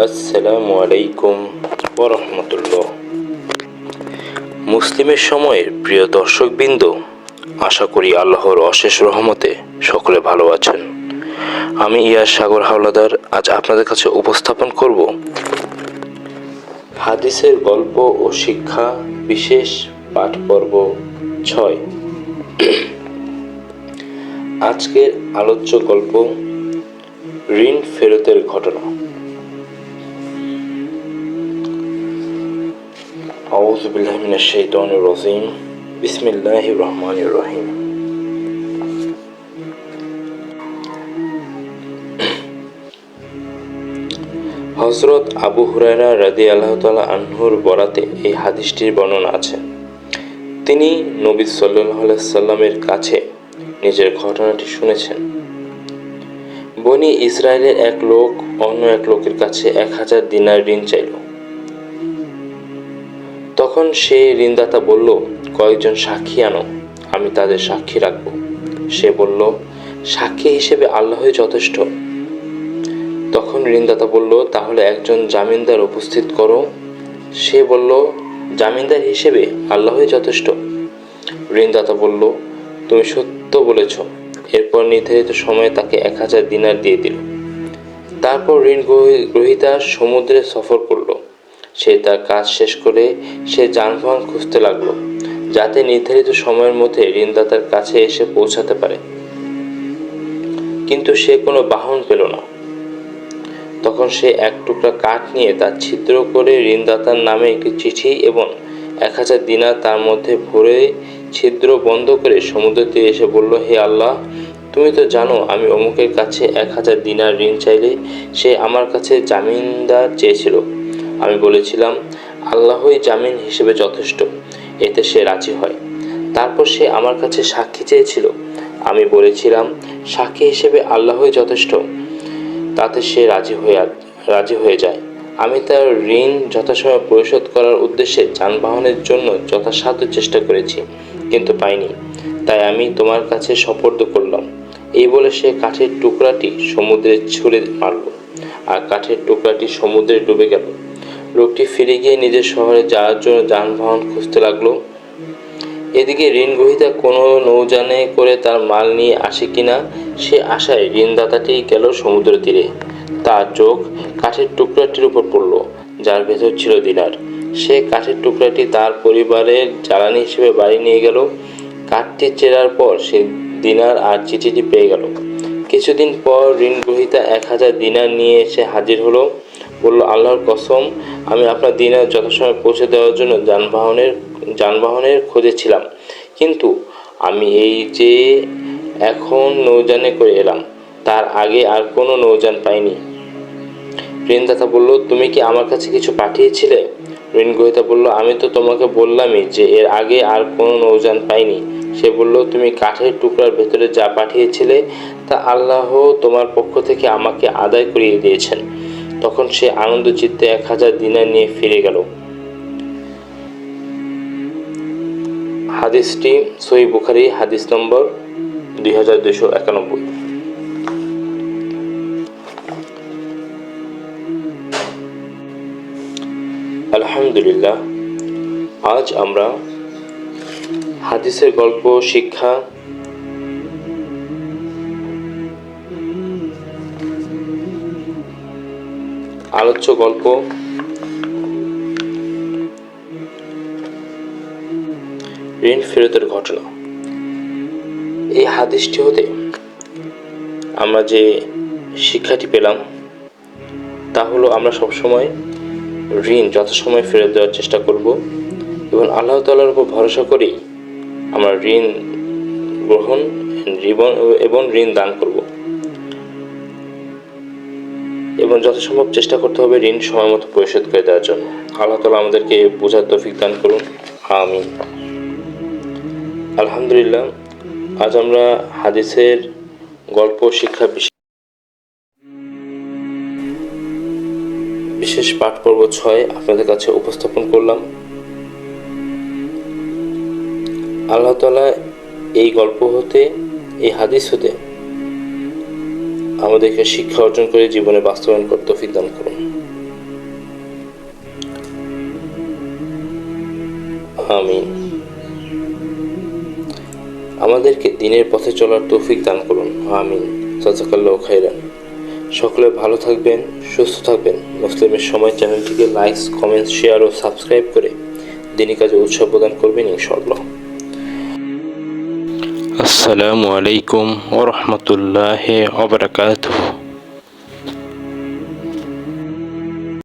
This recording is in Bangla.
আসসালামু আলাইকুম ওয়া রাহমাতুল্লাহ। মুসলিমের সময়ের প্রিয় দর্শকবৃন্দ, আশা করি আল্লাহর অশেষ রহমতে সকলে ভালো আছেন। আমি ইয়াস সাগর হাওলাদার আজ আপনাদের কাছে উপস্থাপন করব হাদিসের গল্প ও শিক্ষা বিশেষ পাঠ পর্ব 6। আজকের আলোচ্য গল্প ঋণ ফেরতের ঘটনা। আউযু বিল্লাহি মিনাশ শাইতানির রাজিম। বিসমিল্লাহির রহমানির রহিম। হযরত আবু হুরায়রা রাদিয়াল্লাহু তাআলা আনহুর বরাতে এই হাদিসটির বর্ণনা আছে। তিনি নবী সাল্লাল্লাহু আলাইহি সাল্লামের কাছে নিজের ঘটনাটি শুনেছেন। বনী ইসরায়েলের এক লোক অন্য এক লোকের কাছে 1000 দিনার ঋণ চাইল। তখন সে ঋণদাতা বলল, কয়েকজন সাক্ষী আনো, আমি তাদের সাক্ষী রাখব। সে বলল, সাক্ষী হিসেবে আল্লাহই যথেষ্ট। তখন ঋণদাতা বলল, তাহলে একজন জামিনদার উপস্থিত করো। সে বলল, জামিনদার হিসেবে আল্লাহই যথেষ্ট। ঋণদাতা বলল, তুমি সত্য বলেছ। এরপর নির্ধারিত সময়ে তাকে 1000 দিনার দিয়ে দিল। তারপর ঋণ গ্রহীতা সমুদ্রে সফর করল। সে তার কাজ শেষ করে সে যানবাহন খুঁজতে লাগলো, যাতে নির্ধারিত সময়ের মধ্যে ঋণদাতার কাছে এসে পৌঁছাতে পারে। কিন্তু সে কোনো বাহন পেল না। তখন সে এক টুকরা কাঠ নিয়ে তার ছিদ্র করে ঋণদাতার নামে একটি চিঠি এবং 1000 দিনার তার মধ্যে ভরে ছিদ্র বন্ধ করে সমুদ্র তীরে এসে বলল, হে আল্লাহ, তুমি তো জানো আমি অমুকের কাছে 1000 দিনার ঋণ চাইলে সে আমার কাছে জামিনদার চেয়েছিল। আমি বলেছিলাম, আল্লাহই জামিন হিসেবে যথেষ্ট। এতে সে রাজি হয়। তারপর সে আমার কাছে সাক্ষী চেয়েছিল। আমি বলেছিলাম, সাক্ষী হিসেবে আল্লাহই যথেষ্ট। তাতে সে রাজি হয়ে যায়। আমি তার ঋণ যথাসময়ে পরিশোধ করার উদ্দেশ্যে যানবাহনের জন্য যথাসাধ্য চেষ্টা করেছি, কিন্তু পাইনি। তাই আমি তোমার কাছে সোপর্দ করলাম। এই বলে সে কাঠের টুকরাটি সমুদ্রে ছুঁড়ে মারল, আর কাঠের টুকরাটি সমুদ্রে ডুবে গেল। লোকটি ফিরে গিয়ে নিজের শহরে যাওয়ার জন্য যানবাহন খুঁজতে লাগলো। এদিকে ঋণ গ্রহীতা কোনো নৌযানে করে তার মাল নিয়ে আসে কিনা সে আশায় ঋণদাতাটি গেল সমুদ্র তীরে। তার চোখ কাঠের টুকরাটির উপর পড়ল, যার ভেতর ছিল দিনার। সে কাঠের টুকরাটি তার পরিবারের জ্বালানি হিসেবে বাড়ি নিয়ে গেল। কাঠটি চেরার পর সে দিনার আর চিঠিটি পেয়ে গেল। কিছুদিন পর ঋণ গ্রহীতা 1000 দিনার নিয়ে এসে হাজির হলো। বলল, আল্লাহর কসম, আমি আপনার দিনার যথাসময়ে পৌঁছে দেওয়ার জন্য যানবাহনের খোঁজে ছিলাম, কিন্তু আমি এই যে এখন নৌযানে করে এলাম, তার আগে আর কোনো নৌযান পাইনি। ঋণদাতা বলল, তুমি কি আমার কাছে কিছু পাঠিয়েছিলে? ঋণ গ্রহীতা বলল, আমি তো তোমাকে বললামই যে এর আগে আর কোনো নৌযান পাইনি। সে বলল, তুমি কাঠের টুকরার ভেতরে যা পাঠিয়েছিলে তা আল্লাহ তোমার পক্ষ থেকে আমাকে আদায় করিয়ে দিয়েছেন। তখন সে আনন্দ চিত্তে 1000 দিনার নিয়ে ফিরে গেল। হাদিসটি সহিহ বুখারী, হাদিস নম্বর 2291। আলহামদুলিল্লাহ, আজ আমরা হাদিসের গল্প শিক্ষা আলোচ্য গল্প ঋণ ফেরতের ঘটনা। এই হাদিসটি হতে আমরা যে শিক্ষাটি পেলাম তা হলো, আমরা সবসময় ঋণ যথাসময়ে ফেরত দেওয়ার চেষ্টা করব এবং আল্লাহ তাআলার উপর ভরসা করেই আমরা ঋণ গ্রহণ এবং ঋণ দান করব, এবং যথাসম্ভব চেষ্টা করতে হবে ঋণ সময় মতো পরিশোধ করে দেওয়ার জন্য। আল্লাহ তাআলা আমাদেরকে বোঝার তৌফিক দান করুন, আমিন। আলহামদুলিল্লাহ, আজ আমরা হাদিসের গল্প শিক্ষা বিশেষ পাঠ পর্ব 6 আপনাদের কাছে উপস্থাপন করলাম। আল্লাহ তাআলা এই গল্প হতে, এই হাদিস হতে আমাদেরকে শিক্ষা অর্জন করে জীবনে বাস্তবায়ন করতে তৌফিক দান করুন। আমিন। আমাদেরকে দ্বীনের পথে চলার তৌফিক দান করুন। আমিন। জাযাকাল্লাহু খাইরান। সকলে ভালো থাকবেন, সুস্থ থাকবেন। মুসলিমের সময় চ্যানেলটিকে লাইক, কমেন্ট, শেয়ার ও সাবস্ক্রাইব করে দ্বীনি কাজে উৎসাহ প্রদান করবেন ইনশাআল্লাহ। আসসালামু আলাইকুম ওয়া রাহমাতুল্লাহি ওয়া বারাকাতুহু।